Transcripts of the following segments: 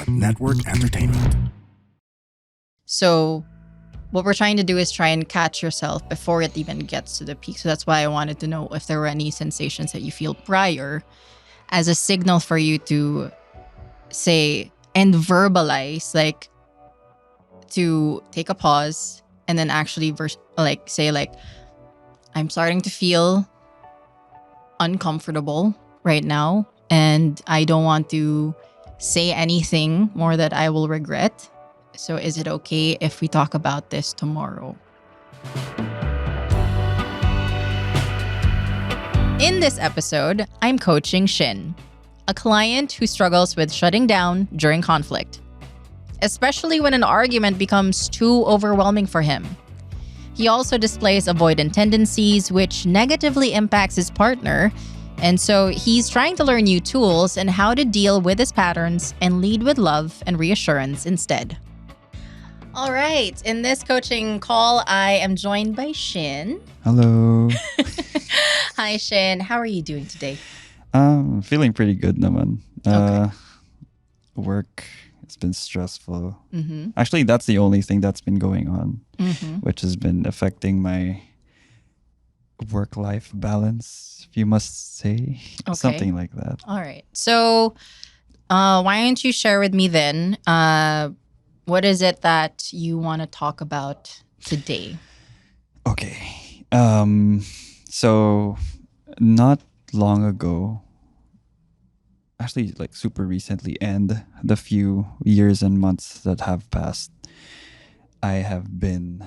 Network Entertainment. So what we're trying to do is try and catch yourself before it even gets to the peak. So that's why I wanted to know if there were any sensations that you feel prior as a signal for you to say and verbalize, like to take a pause and then actually say I'm starting to feel uncomfortable right now and I don't want to say anything more that I will regret. So is it okay if we talk about this tomorrow? In this episode, I'm coaching Shin, a client who struggles with shutting down during conflict, especially when an argument becomes too overwhelming for him. He also displays avoidant tendencies, which negatively impacts his partner. And so he's trying to learn new tools and how to deal with his patterns and lead with love and reassurance instead. All right. In this coaching call, I am joined by Shin. Hello. Hi, Shin. How are you doing today? Feeling pretty good naman. Okay. Work, it's been stressful. Mm-hmm. Actually, that's the only thing that's been going on, Mm-hmm. which has been affecting my work-life balance, if you must say. Okay. Something like that. All right. So why don't you share with me then, what is it that you want to talk about today? Okay. So not long ago, actually like super recently, and the few years and months that have passed, I have been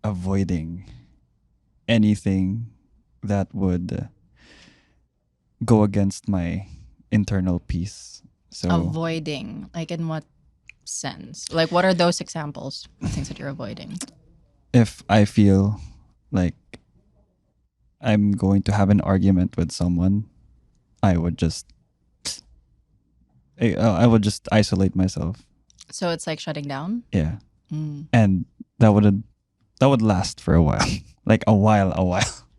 avoiding anything that would go against my internal peace. So Avoiding, like in what sense? Like what are those examples of things that you're avoiding? if I feel like I'm going to have an argument with someone, I would just isolate myself. So it's like shutting down? Yeah. Mm. And that would last for a while. Like a while.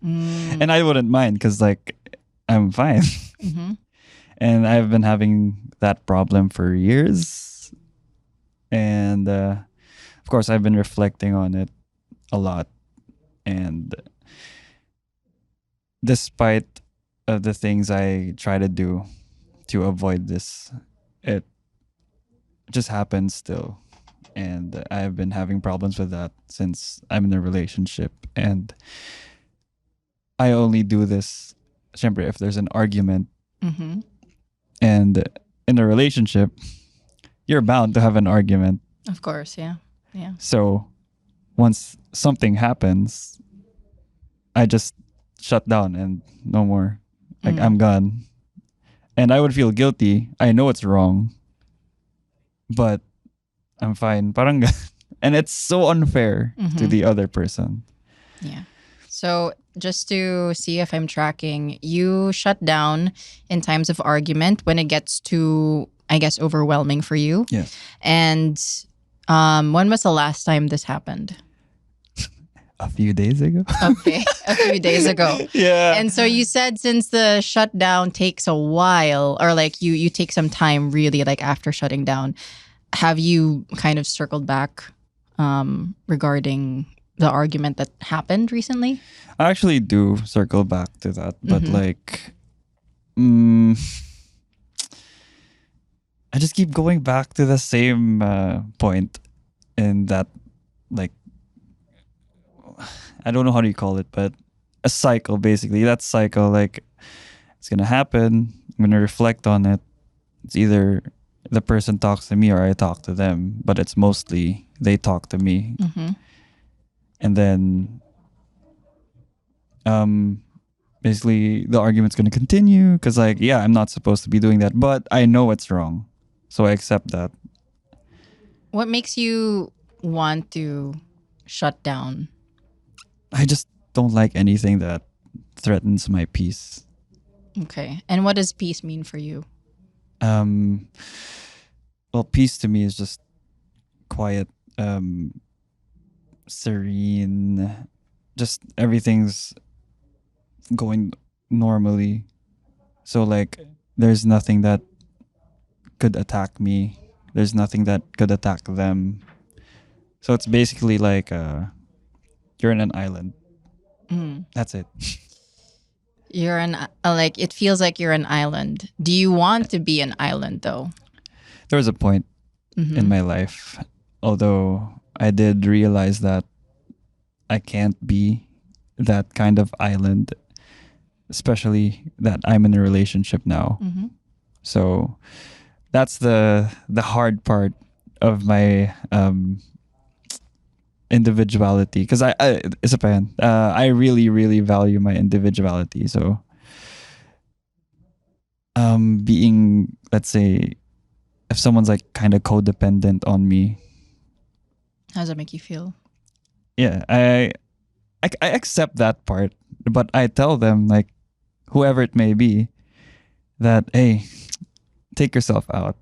Mm. And I wouldn't mind because like I'm fine. Mm-hmm. And I've been having that problem for years. And of course, I've been reflecting on it a lot. And despite of the things I try to do to avoid this, it just happens still. And I've been having problems with that since I'm in a relationship. And I only do this, syempre, if there's an argument. Mm-hmm. And in a relationship, you're bound to have an argument. Of course, yeah. Yeah. So once something happens, I just shut down and no more. Like I'm gone. And I would feel guilty. I know it's wrong, but I'm fine. Parang and it's so unfair to the other person. Yeah. So just to see if I'm tracking, you shut down in times of argument when it gets too, I guess, overwhelming for you. Yes. And when was the last time this happened? A few days ago. Okay, a few days ago. Yeah. And so you said since the shutdown takes a while, or like you take some time really, like after shutting down, have you kind of circled back regarding the argument that happened recently? I actually do circle back to that, but like, I just keep going back to the same point in that, like, I don't know how do you call it, but a cycle basically. That cycle, like, it's gonna happen. I'm gonna reflect on it. It's either the person talks to me or I talk to them, but it's mostly they talk to me. And then basically the argument's going to continue because like, yeah, I'm not supposed to be doing that, but I know it's wrong, so I accept that. What makes you want to shut down? I just don't like anything that threatens my peace. Okay. And what does peace mean for you? Well, peace to me is just quiet, serene, just everything's going normally. So like there's nothing that could attack me There's nothing that could attack them. So it's basically like you're in an island. Mm. That's it. You're an like it feels like you're an island. Do you want to be an island though? There was a point Mm-hmm. in my life, although I did realize that I can't be that kind of island, especially that I'm in a relationship now. Mm-hmm. So that's the hard part of my individuality, because I isa pa yan. I really value my individuality. So being, let's say, if someone's like kind of codependent on me, How does that make you feel? yeah, I accept that part, but I tell them, like, whoever it may be, that hey, take yourself out,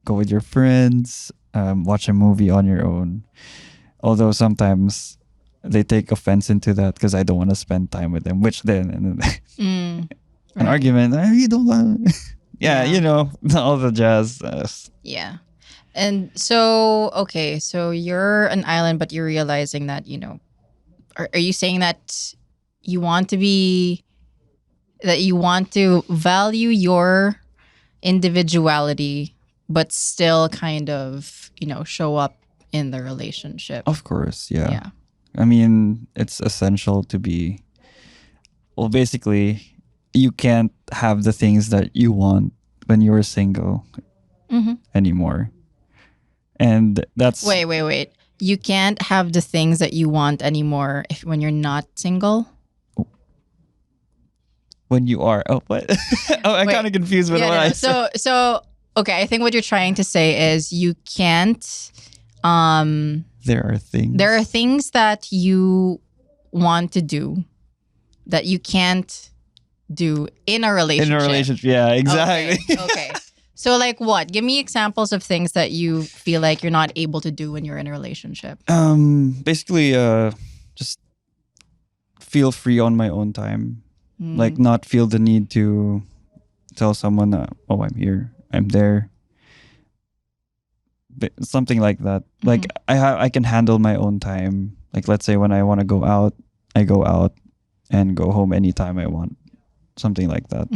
go with your friends, watch a movie on your own. Although sometimes they take offense into that because I don't want to spend time with them, which then an Right. argument. You don't want. Yeah, Yeah. you know, all the jazz. Yeah. And so, okay, so you're an island, but you're realizing that, are you saying that you want to be, that you want to value your individuality, but still kind of, show up in the relationship? Of course, yeah. Yeah. I mean, it's essential to be. Well, basically, you can't have the things that you want when you're single Mm-hmm. anymore. And that's Wait. You can't have the things that you want anymore when you're not single? when you are. Oh, what? Oh, I'm Wait. kind of confused with Yeah, what no, I no. said. So okay, I think what you're trying to say is you can't There are things. there are things that you want to do that you can't do in a relationship. in a relationship. Yeah, exactly. Okay. So like what? Give me examples of things that you feel like you're not able to do when you're in a relationship. Basically, just feel free on my own time. Like not feel the need to tell someone, oh, I'm here, I'm there. Something like that. Like I can handle my own time. Like let's say when I want to go out, I go out and go home anytime I want. Something like that.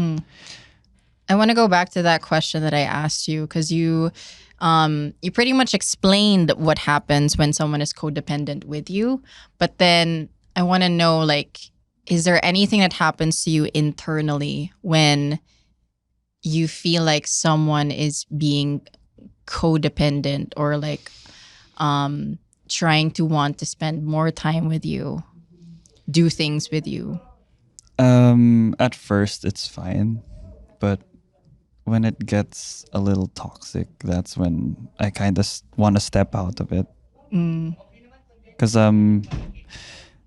I want to go back to that question that I asked you because you pretty much explained what happens when someone is codependent with you. But then I want to know, like, is there anything that happens to you internally when you feel like someone is being codependent or like trying to want to spend more time with you, do things with you? At first it's fine, but when it gets a little toxic, that's when I kind of want to step out of it. Because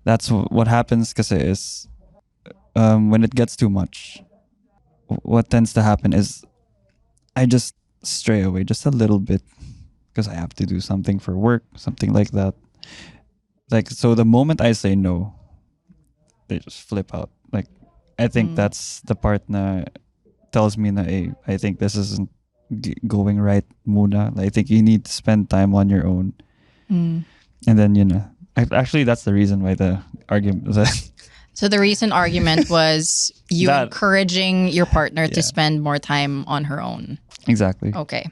that's what happens. Because is when it gets too much, what tends to happen is I just stray away just a little bit because I have to do something for work, something like that. Like, so the moment I say no, they just flip out. Like, I think that's the part na tells me na, hey, I think this isn't going right muna. Like, I think you need to spend time on your own. And then, actually that's the reason why the argument So the recent argument was you That- encouraging your partner to Yeah. spend more time on her own. Exactly. Okay.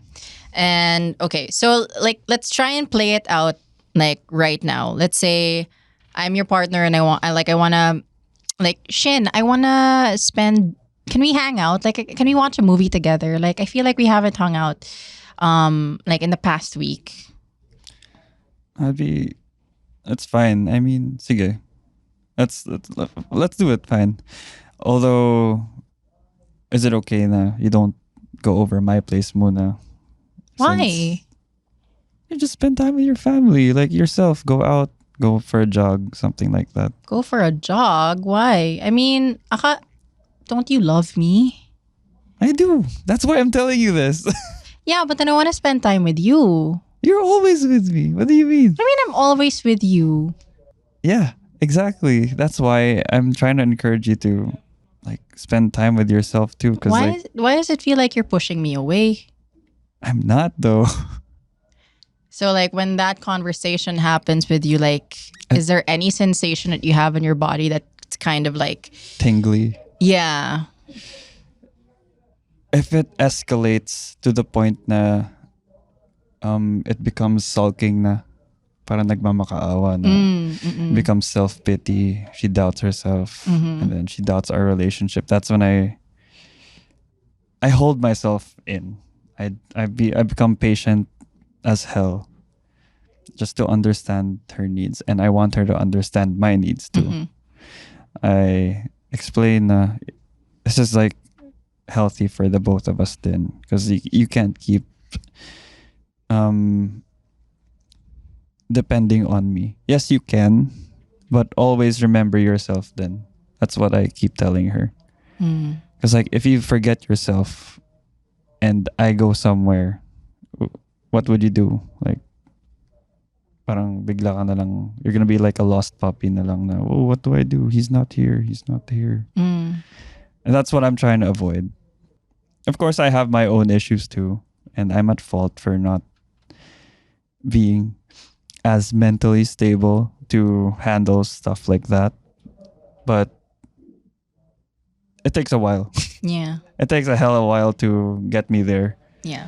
And okay, so like let's try and play it out like right now. Let's say I'm your partner and I wanna like Shin, I wanna spend, can we hang out? Like can we watch a movie together? Like I feel like we haven't hung out like in the past week. That's fine. I mean, sige. Let's do it, fine. Although, is it okay na you don't go over my place muna? Why? Since you just spend time with your family, like yourself. Go out, go for a jog, something like that. Go for a jog? Why? I mean, don't you love me? I do. That's why I'm telling you this. Yeah, but then I want to spend time with you. You're always with me. What do you mean? I mean, I'm always with you. Yeah, exactly. That's why I'm trying to encourage you to like spend time with yourself too. Cause Why? like, Why does it feel like you're pushing me away? I'm not though. So like when that conversation happens with you, like, Uh, is there any sensation that you have in your body that's kind of like, Tingly. yeah, If it escalates to the point na it becomes sulking na, parang nagmamakaawa na, becomes self-pity, she doubts herself, and then she doubts our relationship, that's when I hold myself in. I become patient as hell just to understand her needs, and I want her to understand my needs too. I explain this is like healthy for the both of us then, because you can't keep depending on me. Yes, you can, but always remember yourself then. That's what I keep telling her. Because like if you forget yourself and I go somewhere, what would you do? Like parang bigla ka na lang, you're gonna be like a lost puppy na lang na, oh, what do I do? He's not here. He's not here. And that's what I'm trying to avoid. Of course, I have my own issues too. And I'm at fault for not being as mentally stable to handle stuff like that. But it takes a while. yeah, It takes a hell of a while to get me there. yeah.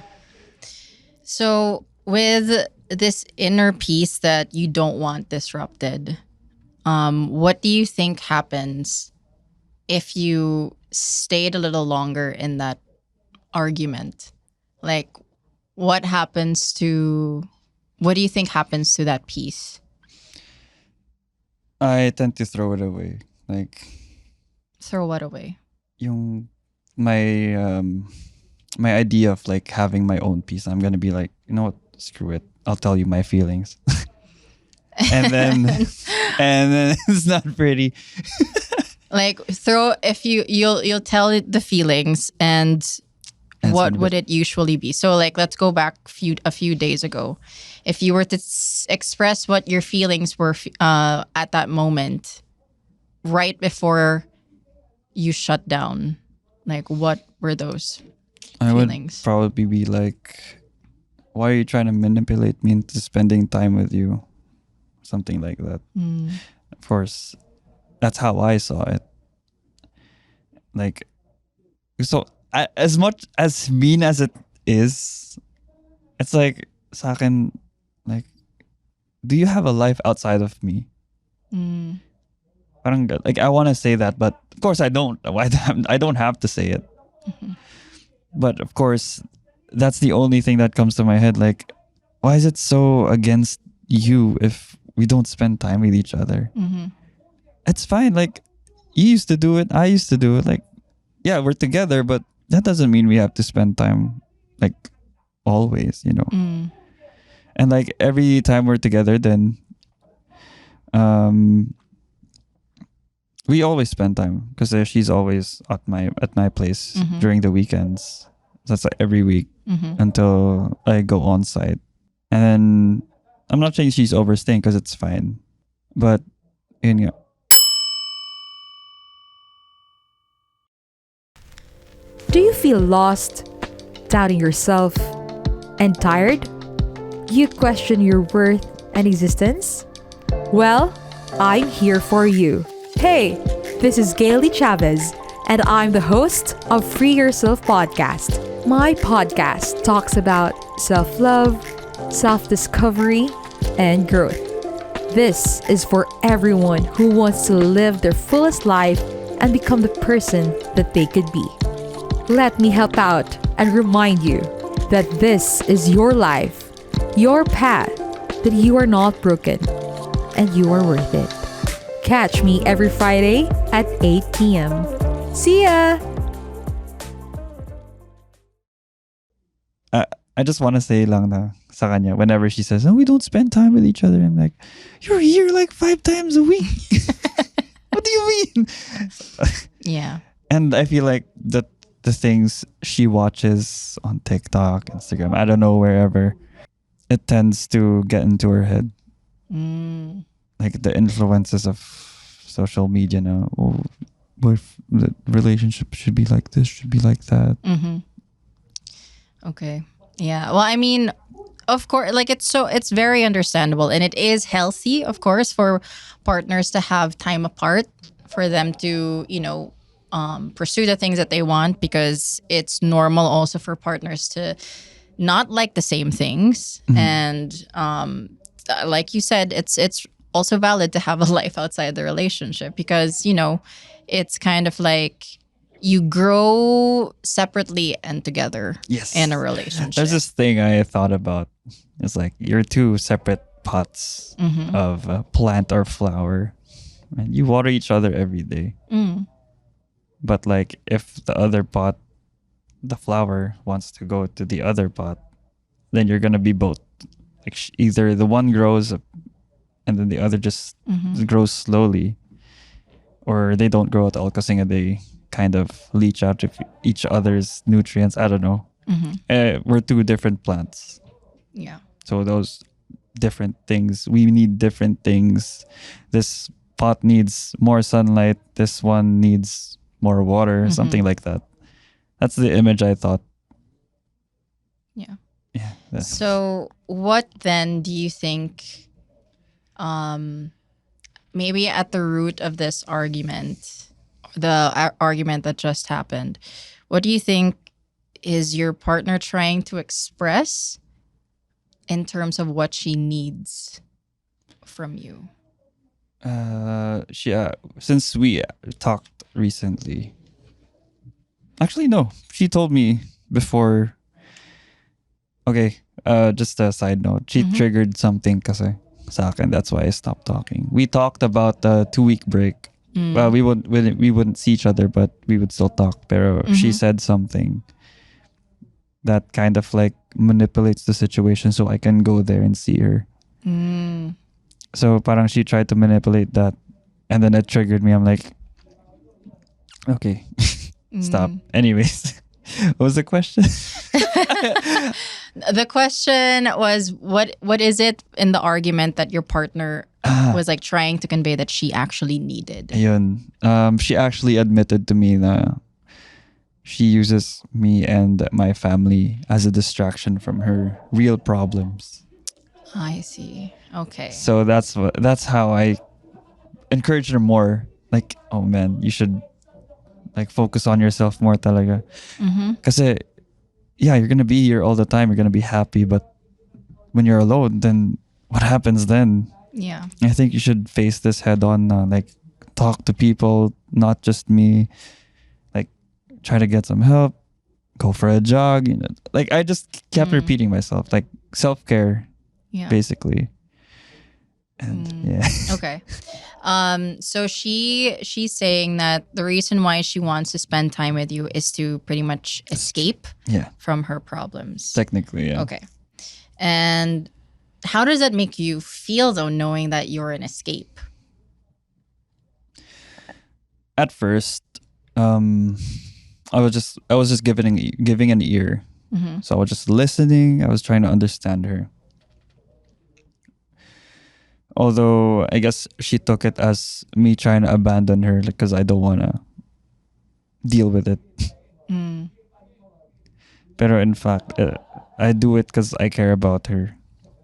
So with this inner peace that you don't want disrupted, what do you think happens if you stayed a little longer in that argument? Like, what do you think happens to that peace? I tend to throw it away. Like Throw what away? yung my idea of like having my own peace. I'm gonna be like, you know what? Screw it. I'll tell you my feelings. and then it's not pretty. Like you'll tell it the feelings and what would it usually be? So like let's go back a few days ago. If you were to express what your feelings were at that moment, right before you shut down, like what were those feelings? Would probably be like, why are you trying to manipulate me into spending time with you? Something like that. Of course, that's how I saw it. Like, so as much as mean as it is, it's like, sa akin, like, do you have a life outside of me? Parang, like, I want to say that, but of course I don't. I don't have to say it. But of course, that's the only thing that comes to my head. Like, why is it so against you if we don't spend time with each other? It's fine. Like, you used to do it. I used to do it. Like, yeah, we're together, but that doesn't mean we have to spend time, like, always, you know? And like every time we're together, then we always spend time because she's always at my place during the weekends. That's like every week until I go on site. And then I'm not saying she's overstaying because it's fine, but yun nga. Do you feel lost, doubting yourself, and tired? You question your worth and existence? Well, I'm here for you. Hey, this is Gailey Chavez, and I'm the host of Free Yourself Podcast. My podcast talks about self-love, self-discovery, and growth. This is for everyone who wants to live their fullest life and become the person that they could be. Let me help out and remind you that this is your life, your path, that you are not broken, and you are worth it. Catch me every Friday at 8 p.m. See ya! I just want to say lang na sa kanya, whenever she says, oh, we don't spend time with each other, I'm like, you're here like 5 times a week. What do you mean? Yeah. And I feel like the things she watches on TikTok, Instagram, I don't know, wherever, it tends to get into her head. Like the influences of social media now. Oh, the relationship should be like this, should be like that. Okay. Yeah. Well, I mean, of course, like it's very understandable and it is healthy, of course, for partners to have time apart for them to, pursue the things that they want because it's normal also for partners to not like the same things. And like you said, it's also valid to have a life outside the relationship because, it's kind of like you grow separately and together Yes. in a relationship. There's this thing I thought about. It's like you're two separate pots of a plant or flower, and you water each other every day. But like if the other pot, the flower wants to go to the other pot, then you're gonna be both. Like either the one grows and then the other just grows slowly, or they don't grow at all because they kind of leach out of each other's nutrients. I don't know. We're two different plants. Yeah. So those different things, we need different things. This pot needs more sunlight. This one needs more water, something like that. That's the image I thought. Yeah. Yeah. So, what then do you think maybe at the root of this argument, the argument that just happened, what do you think is your partner trying to express in terms of what she needs from you? Since we talked recently, actually no, she told me before. Okay, just a side note. She triggered something kasi sa akin. That's why I stopped talking. We talked about the 2-week break. Well, we wouldn't see each other, but we would still talk. Pero she said something that kind of like manipulates the situation so I can go there and see her. So parang she tried to manipulate that, and then it triggered me. I'm like, okay, stop. Anyways, what was the question? The question was what is it in the argument that your partner was like trying to convey that she actually needed? Ayun. She actually admitted to me that she uses me and my family as a distraction from her real problems. I see. Okay. So that's how I encourage her more. Like, oh man, you should like focus on yourself more talaga. Kasi yeah, you're gonna be here all the time. You're gonna be happy, but when you're alone, then what happens then? Yeah. I think you should face this head on. Like, talk to people, not just me. Like, try to get some help. Go for a jog. Like I just kept repeating myself. Like self-care, Yeah. basically. And yeah. Okay. So she's saying that the reason why she wants to spend time with you is to pretty much escape Yeah. from her problems. Technically, yeah. Okay. And how does that make you feel though, knowing that you're an escape? At first, I was just giving an ear. So I was just listening. I was trying to understand her. Although I guess she took it as me trying to abandon her because I don't want to deal with it. Pero in fact, I do it because I care about her.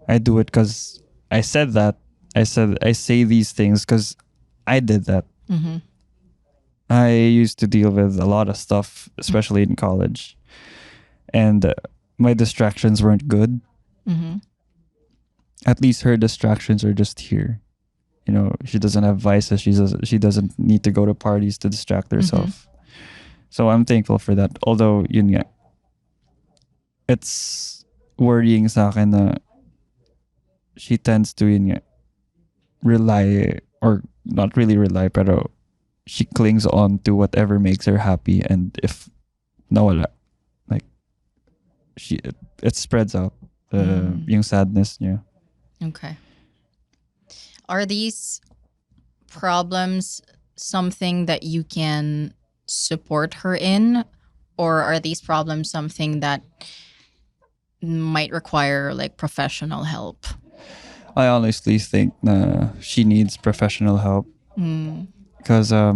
I do it because I said that. I say these things because I did that. I used to deal with a lot of stuff, especially in college. And my distractions weren't good. At least her distractions are just here. You know, she doesn't have vices. She doesn't need to go to parties to distract herself. So I'm thankful for that. Although, yun nga, it's worrying sa akin na she tends to yun nga, rely, or not really rely, pero she clings on to whatever makes her happy. And if nawala, like, it spreads out yung sadness niya. Okay. Are these problems something that you can support her in, or are these problems something that might require like professional help? I honestly think na she needs professional help because I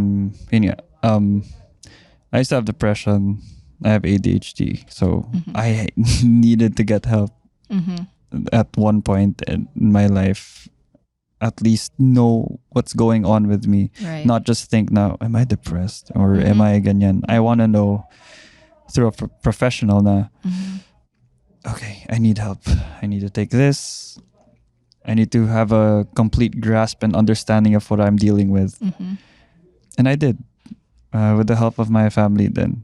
used to have depression I have ADHD, so I needed to get help at one point in my life. At least know what's going on with me, Right. not just think now, am I depressed or am I ganyan? I want to know through a professional na, okay, I need help. I need to take this. I need to have a complete grasp and understanding of what I'm dealing with. And I did with the help of my family then.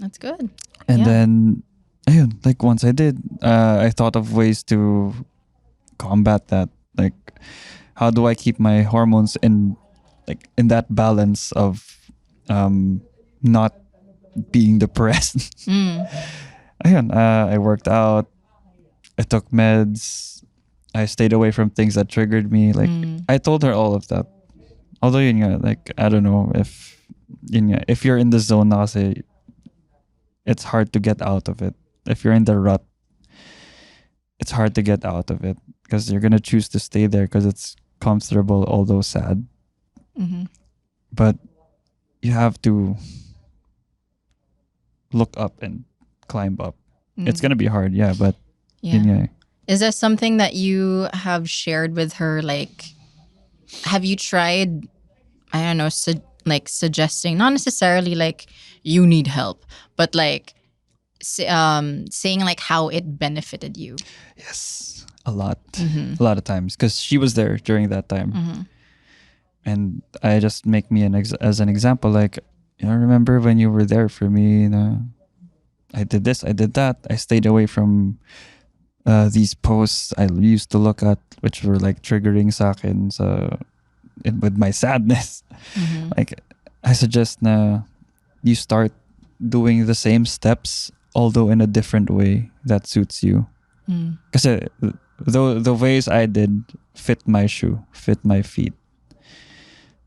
That's good. And Yeah. then, ayun, like once I did, I thought of ways to combat that. Like, how do I keep my hormones in that balance of not being depressed? Ayun, I worked out. I took meds. I stayed away from things that triggered me. Like I told her all of that. Although yun nga, like I don't know if yun nga, if you're in the zone na kasi, it's hard to get out of it. If you're in the rut, it's hard to get out of it because you're gonna choose to stay there because it's comfortable, although sad. But you have to look up and climb up. It's gonna be hard, yeah, but yun Yeah. nga. Is there something that you have shared with her? Like, have you tried, I don't know, suggesting, not necessarily like you need help, but like saying like how it benefited you? Yes, a lot of times because she was there during that time, and I just make me as an example. Like, remember when you were there for me? I did this, I did that. I stayed away from these posts I used to look at, which were like triggering sa akin with my sadness. Like, I suggest na you start doing the same steps, although in a different way that suits you. Kasi the ways I did fit my shoe, fit my feet.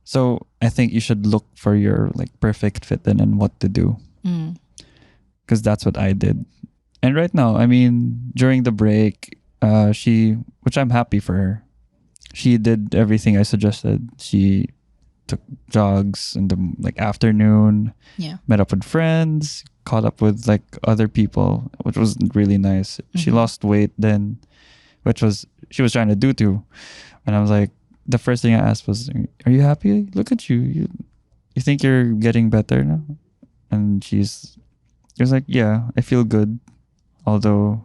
So I think you should look for your like perfect fit and what to do. Because that's what I did. And right now, I mean, during the break, which I'm happy for her, she did everything I suggested. She took jogs in the like afternoon, Yeah. met up with friends, caught up with like other people, which was really nice. She lost weight then, she was trying to do too. And I was like, the first thing I asked was, "Are you happy? Look at you. You think you're getting better now?" And she was like, "Yeah, I feel good." Although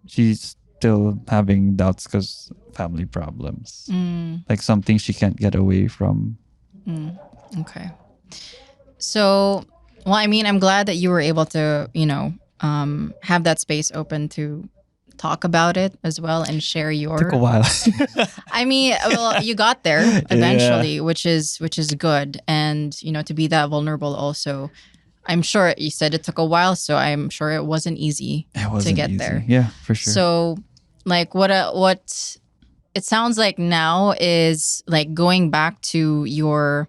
she's still having doubts because family problems, like something she can't get away from. Okay. So, well, I mean, I'm glad that you were able to, have that space open to talk about it as well and share your. Took a while. I mean, well, you got there eventually, which is good, and to be that vulnerable also. I'm sure you said it took a while, so I'm sure it wasn't easy to get easy. there. Yeah, for sure. So, like, what it sounds like now is like going back to your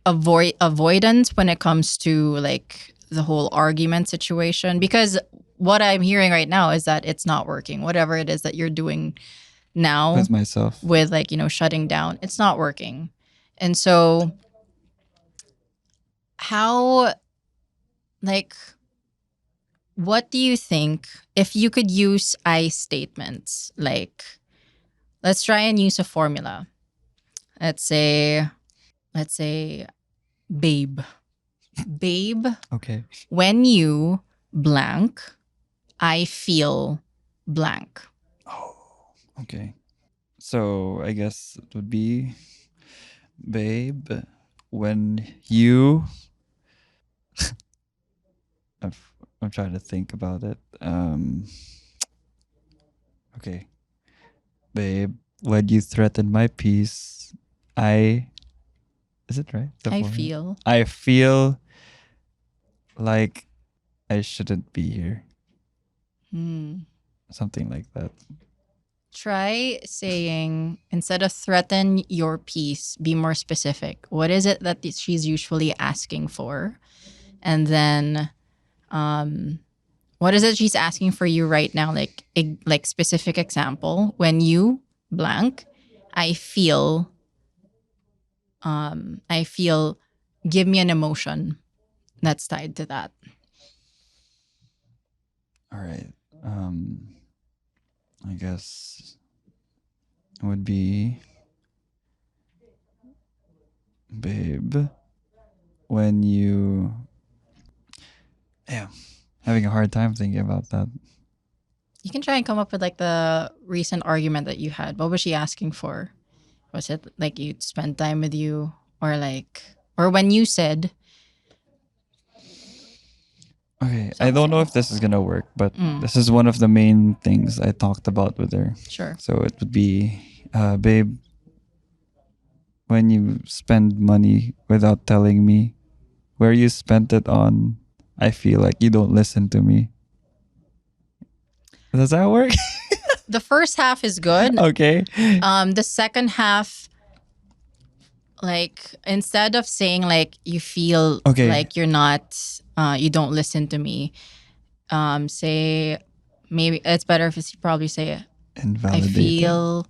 avoidance when it comes to like the whole argument situation, because what I'm hearing right now is that it's not working. Whatever it is that you're doing now with myself, with like shutting down, it's not working. And so how, like, what do you think if you could use I statements? Like, let's try and use a formula. Let's say, babe. Babe, okay. when you blank, I feel blank. Okay. So I guess it would be, babe, when you. I'm trying to think about it. Okay. Babe, when you threaten my peace, is it right? I feel like I shouldn't be here. Something like that. Try saying, instead of threaten your peace, be more specific. What is it that she's usually asking for? And then, what is it she's asking for you right now? Like specific example. When you blank, I feel give me an emotion that's tied to that. All right. I guess it would be, babe, when you, yeah, having a hard time thinking about that. You can try and come up with like the recent argument that you had. What was she asking for? Was it like you'd spend time with you, or like, or when you said, Okay, I don't know if this is gonna work, but Mm. this is one of the main things I talked about with her. sure. So it would be, babe, when you spend money without telling me where you spent it on, I feel like you don't listen to me. Does that work? The first half is good. Okay. The second half, like instead of saying like you feel Okay. like you're not, you don't listen to me, say maybe it's better if you probably say I Invalidated. feel.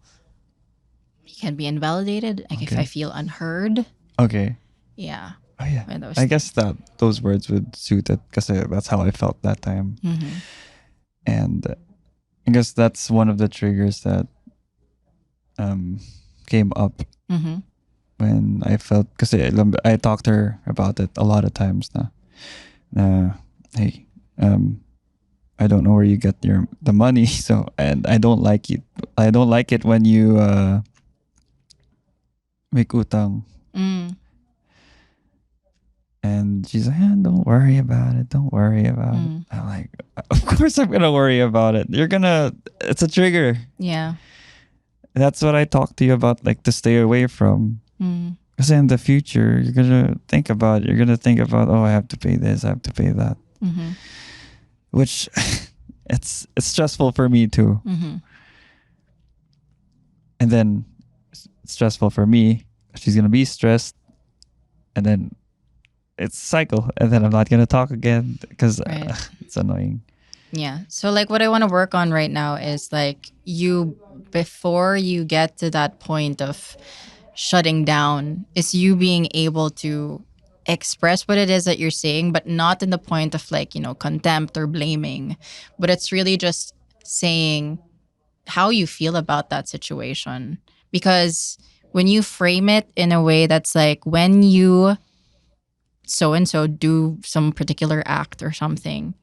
You can be invalidated. Like if Okay. I feel unheard. Okay. Yeah. Oh yeah. When those I guess that those words would suit it because that's how I felt that time. Mm-hmm. And I guess that's one of the triggers that came up Mm-hmm. when I felt, because I talked to her about it a lot of times na hey, I don't know where you get the money, so, and I don't like it when you make utang. Mm. And she's like, don't worry about it. Don't worry about it. I'm like, of course I'm going to worry about it. It's a trigger. Yeah. That's what I talked to you about, like to stay away from. Mm. Because in the future, you're going to think about, oh, I have to pay this, I have to pay that. Mm-hmm. Which it's stressful for me too. Mm-hmm. And then it's stressful for me. She's going to be stressed. And then it's a cycle, and then I'm not gonna talk again because Right. it's annoying. Yeah. So like what I want to work on right now is like you, before you get to that point of shutting down, is you being able to express what it is that you're saying, but not in the point of like, contempt or blaming, but it's really just saying how you feel about that situation. Because when you frame it in a way that's like, when you so and so do some particular act or something,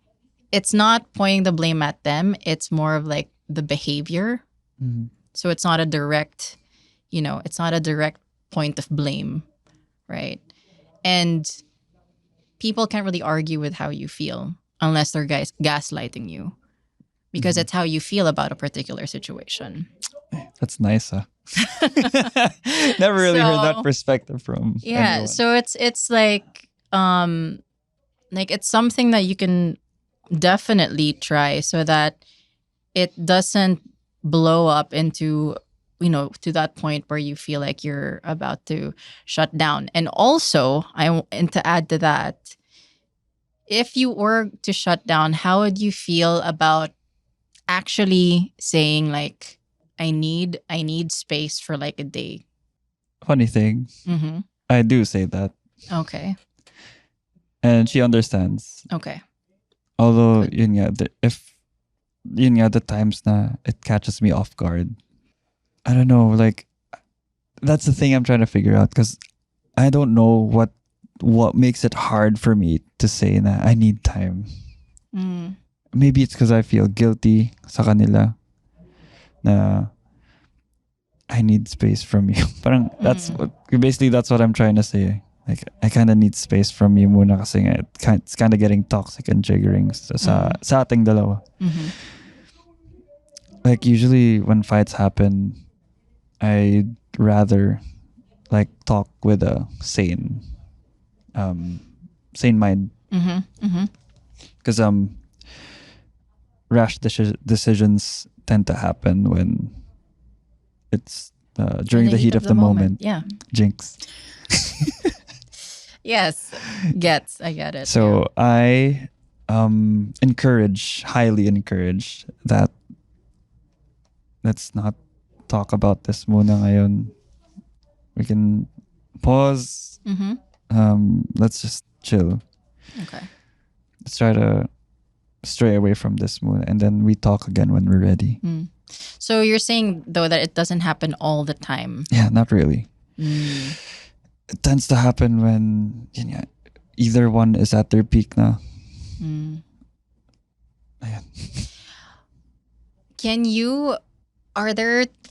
it's not pointing the blame at them. It's more of like the behavior. Mm-hmm. So it's not a direct, it's not a direct point of blame, right? And people can't really argue with how you feel unless they're gaslighting you, because Mhm. it's how you feel about a particular situation. That's nice, huh? Never really heard that So- perspective from Yeah. anyone. So it's like it's something that you can definitely try so that it doesn't blow up into, to that point where you feel like you're about to shut down. And also, and to add to that, if you were to shut down, how would you feel about actually saying like, I need space for like a day? Funny thing, Mm-hmm. I do say that, Okay. and she understands. Okay. Although, Good. the times na it catches me off guard. I don't know, like, that's the thing I'm trying to figure out, because I don't know what makes it hard for me to say na I need time. Mm. Maybe it's because I feel guilty sa kanila na I need space from you. Parang that's what I'm trying to say. Like, I kind of need space from you muna kasi nga it's kind of getting toxic and triggering sa ating dalawa. Mm-hmm. Like, usually when fights happen, I'd rather like talk with a sane mind, Mm-hmm. Mm-hmm. because rash decisions tend to happen when it's during the heat of the moment. Yeah. Jinx. Yes. I get it. So I highly encourage that let's not talk about this muna ngayon. We can pause, Mm-hmm. let's just chill. Okay. Let's try to stray away from this mood, and then we talk again when we're ready. So you're saying though that it doesn't happen all the time. Yeah, not really. Mm. It tends to happen when either one is at their peak now. Mm. Ayan.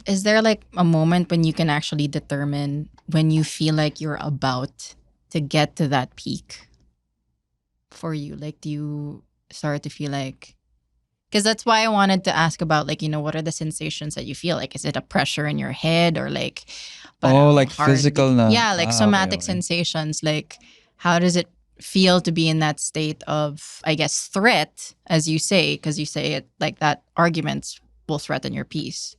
Is there like a moment when you can actually determine when you feel like you're about to get to that peak for you? Like, do you start to feel like, because that's why I wanted to ask about, like, what are the sensations that you feel? Like, is it a pressure in your head or like, Like physical na. Yeah, like somatic Okay. sensations. Like, how does it feel to be in that state of, I guess, threat, as you say, because you say it like that arguments will threaten your peace.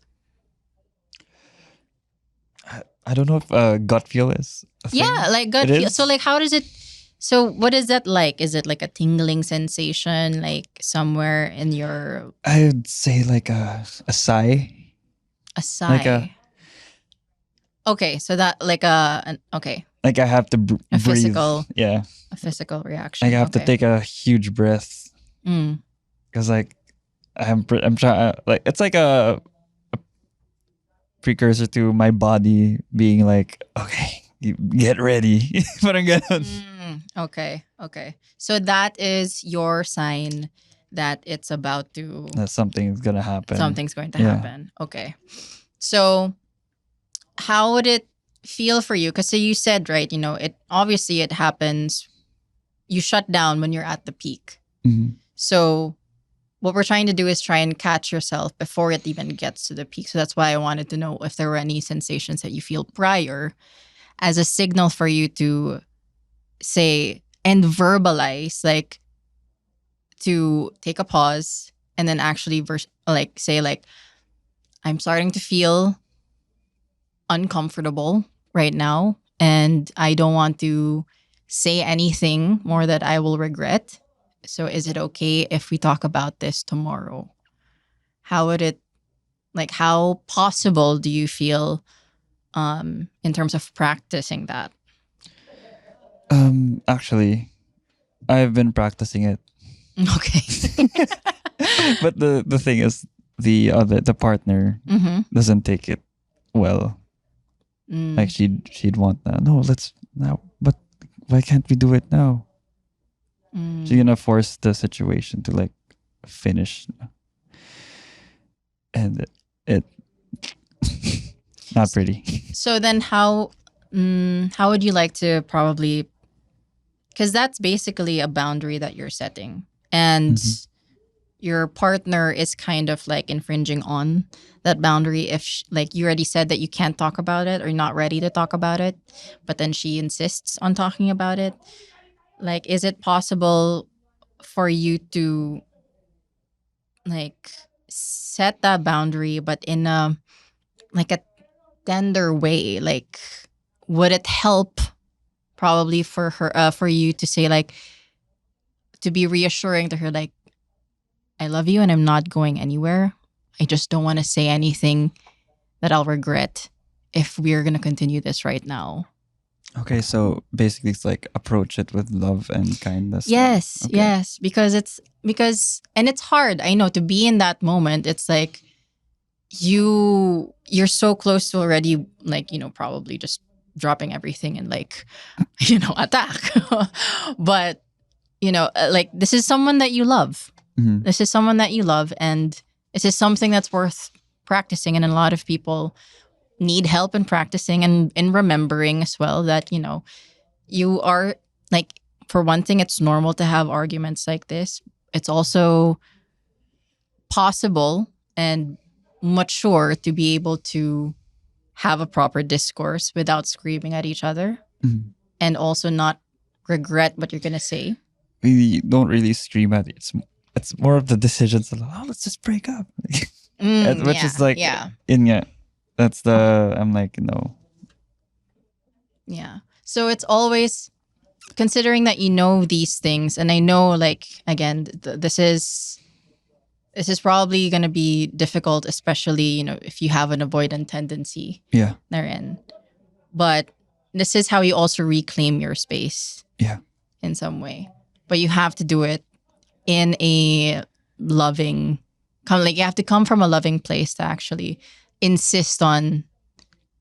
I don't know if gut feel is a thing. Yeah, like gut It feel. is? So like, how does it? So what is that like? Is it like a tingling sensation, like somewhere in your I'd say like a sigh. a sigh? Like okay, so that like okay, Like I have to a breathe. physical Yeah. a physical reaction. Like I have to Okay. take a huge breath Mm. because like I'm trying like it's like a precursor to my body being like, okay, you get ready. Parang ganun. Okay. Okay. So that is your sign that it's about to That something's gonna happen. something's going to Yeah. happen. Okay. So how would it feel for you? Because so you said, right, it obviously it happens. You shut down when you're at the peak. Mhm. So what we're trying to do is try and catch yourself before it even gets to the peak. So that's why I wanted to know if there were any sensations that you feel prior as a signal for you to say and verbalize, like to take a pause and then actually say like, I'm starting to feel uncomfortable right now and I don't want to say anything more that I will regret. So is it okay if we talk about this tomorrow? How would it, like, how possible do you feel in terms of practicing that? Actually, I've been practicing it. Okay. But the thing is the partner Mm-hmm. doesn't take it well. Mm. Like she'd want that. No, let's now. But why can't we do it now? Mm. She's gonna force the situation to like finish, and it not pretty. So then how would you like to probably, because that's basically a boundary that you're setting and Mhm. your partner is kind of like infringing on that boundary if like you already said that you can't talk about it or you're not ready to talk about it, but then she insists on talking about it. Like, is it possible for you to like set that boundary but in a like a tender way? Like, would it help probably for her for you to say, like, to be reassuring to her, like, I love you and I'm not going anywhere. I just don't want to say anything that I'll regret if we're going to continue this right now. Okay, so basically it's like approach it with love and kindness. Yes, Okay. yes, because and it's hard. I know to be in that moment. It's like you're so close to already, like, probably just dropping everything and like, attack. But like, this is someone that you love. Mhm. This is someone that you love, and this is something that's worth practicing. And a lot of people need help in practicing and in remembering as well that, you are, like, for one thing, it's normal to have arguments like this. It's also possible and mature to be able to have a proper discourse without screaming at each other Mhm. and also not regret what you're going to say. We don't really scream at it. It's more of the decisions. Like, oh, let's just break up. Which is like that's the I'm like no. Yeah. So it's always considering that these things, and I know, like, again, this is probably going to be difficult, especially if you have an avoidant tendency Yeah. therein. But this is how you also reclaim your space Yeah. in some way. But you have to do it in a loving, you have to come from a loving place to actually insist on,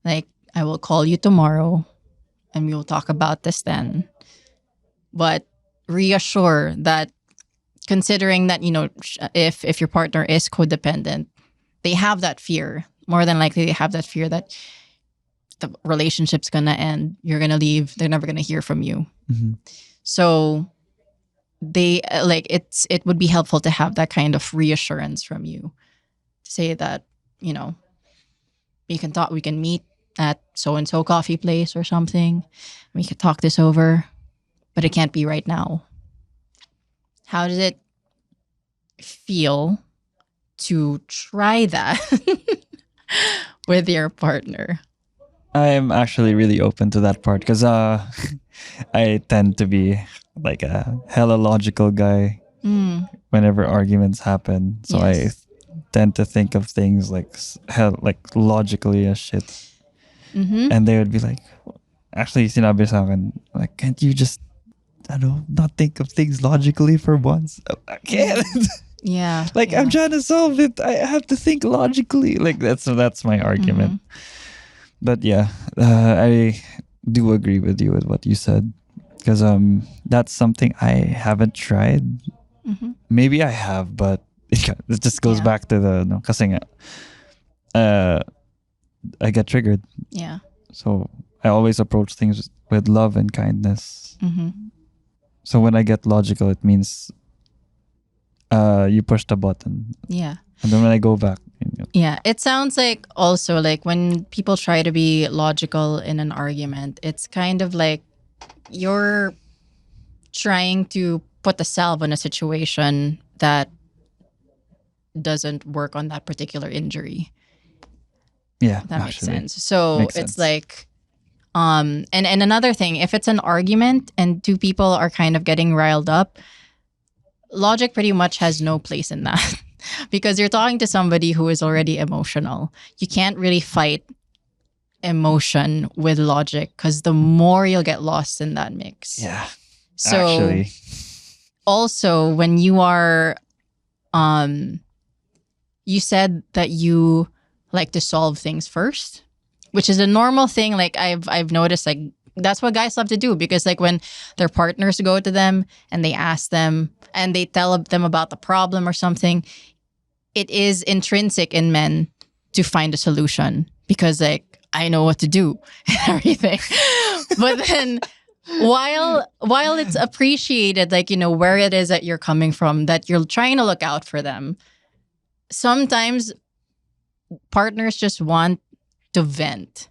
like, I will call you tomorrow and we will talk about this then. But reassure that, considering that, if your partner is codependent, they have that fear. More than likely, they have that fear that the relationship's gonna end, you're gonna leave, they're never gonna hear from you. Mm-hmm. So they it would be helpful to have that kind of reassurance from you, to say that, we can meet at so and so coffee place or something. We could talk this over, but it can't be right now. How does it feel to try that with your partner? I'm actually really open to that part because I tend to be like a hella logical guy whenever arguments happen. So Yes. I tend to think of things like logically as shit. Mm-hmm. And they would be like, actually, sinabi sa akin, like, can't you just, I don't know, not think of things logically for once? I can't. Yeah. Like, yeah. I'm trying to solve it. I have to think logically. Like, that's my argument. But yeah, I do agree with you with what you said, because that's something I haven't tried. Mm-hmm. Maybe I have, but it just goes Yeah. back to the no, kasi nga, I get triggered. Yeah. So I always approach things with love and kindness. Mm-hmm. So when I get logical, it means you push the button, Yeah. and then when I go back, Yeah. It sounds like also like when people try to be logical in an argument, it's kind of like you're trying to put a salve on a situation that doesn't work on that particular injury. yeah, That actually, makes sense. So makes it's sense. like, and another thing, if it's an argument and two people are kind of getting riled up, logic pretty much has no place in that because you're talking to somebody who is already emotional. You can't really fight emotion with logic because the more you'll get lost in that mix. Yeah, So actually, also when you are, you said that you like to solve things first, which is a normal thing. Like I've noticed, like that's what guys love to do, because like when their partners go to them and they ask them and they tell them about the problem or something, it is intrinsic in men to find a solution because like I know what to do and everything. But then while it's appreciated, like, where it is that you're coming from, that you're trying to look out for them, sometimes partners just want to vent.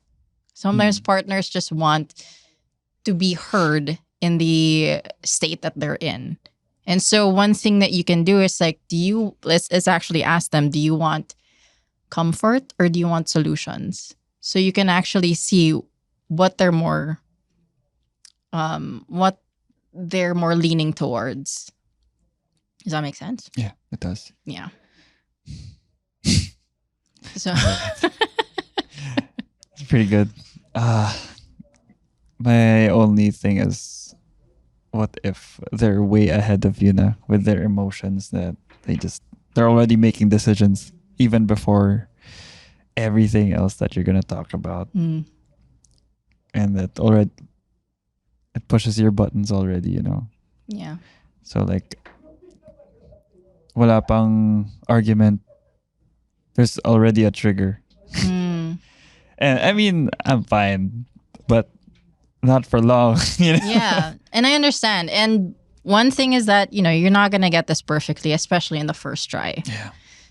Sometimes partners just want to be heard in the state that they're in. And so one thing that you can do is like, let's actually ask them, do you want comfort or do you want solutions? So you can actually see what they're more leaning towards. Does that make sense? yeah, it does. Yeah. So It's pretty good. My only thing is, what if they're way ahead of you now with their emotions, that they're already making decisions even before everything else that you're gonna talk about, and that already it pushes your buttons already, yeah. So like, wala pang argument, there's already a trigger. And I mean, I'm fine, but not for long. Yeah. And I understand. And one thing is that, you're not going to get this perfectly, especially in the first try. Yeah.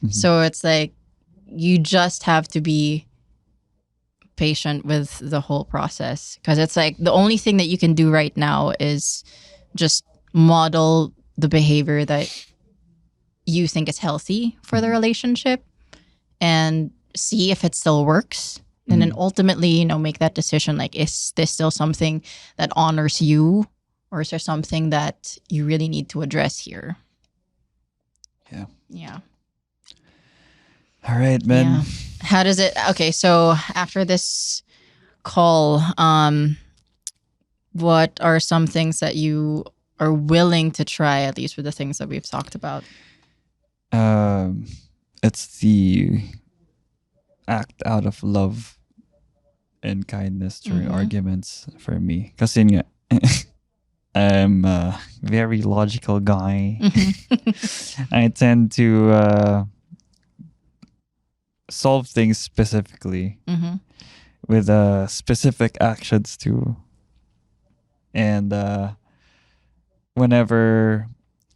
So it's like, you just have to be patient with the whole process. Because it's like, the only thing that you can do right now is just model the behavior that you think is healthy for the relationship and see if it still works. And then ultimately, make that decision. Like, is this still something that honors you, or is there something that you really need to address here? Yeah. Yeah. All right, man. Yeah. How does it? Okay, so after this call, what are some things that you are willing to try, at least with the things that we've talked about? It's the act out of love and kindness during arguments for me. Kasi nga, I'm a very logical guy. I tend to solve things specifically with specific actions too. And whenever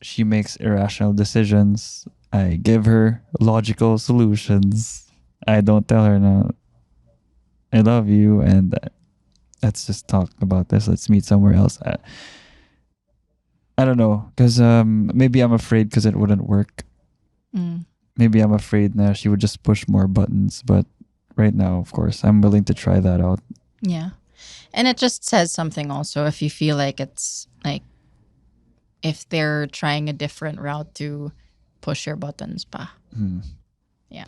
she makes irrational decisions, I give her logical solutions. I don't tell her, no, I love you and let's just talk about this. Let's meet somewhere else. I don't know, because maybe I'm afraid because it wouldn't work. Maybe I'm afraid now she would just push more buttons. But right now, of course, I'm willing to try that out. Yeah. And it just says something also if you feel like it's like if they're trying a different route to push your buttons pa. Yeah.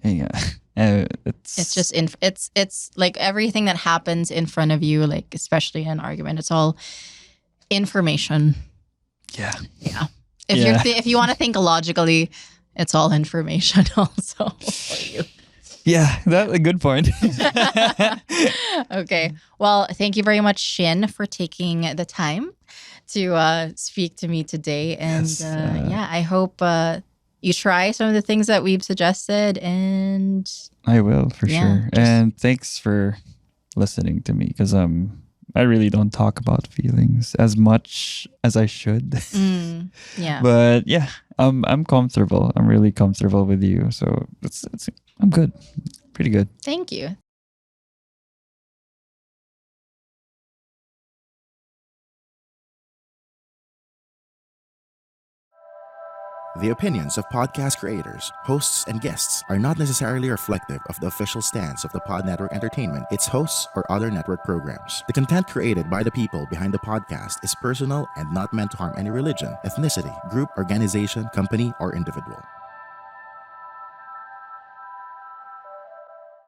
Yeah. It's just it's like everything that happens in front of you, like especially in an argument, it's all information. Yeah. Yeah. If you want to think logically, it's all information also for you. Yeah, that's a good point. Okay. Well, thank you very much, Shin, for taking the time to speak to me today. And Yes, I hope you try some of the things that we've suggested. And I will, for Yeah, sure. just- And thanks for listening to me, because I really don't talk about feelings as much as I should. yeah. But yeah, I'm comfortable. I'm really comfortable with you. So I'm good. Pretty good. Thank you. The opinions of podcast creators, hosts, and guests are not necessarily reflective of the official stance of the Pod Network Entertainment, its hosts, or other network programs. The content created by the people behind the podcast is personal and not meant to harm any religion, ethnicity, group, organization, company, or individual.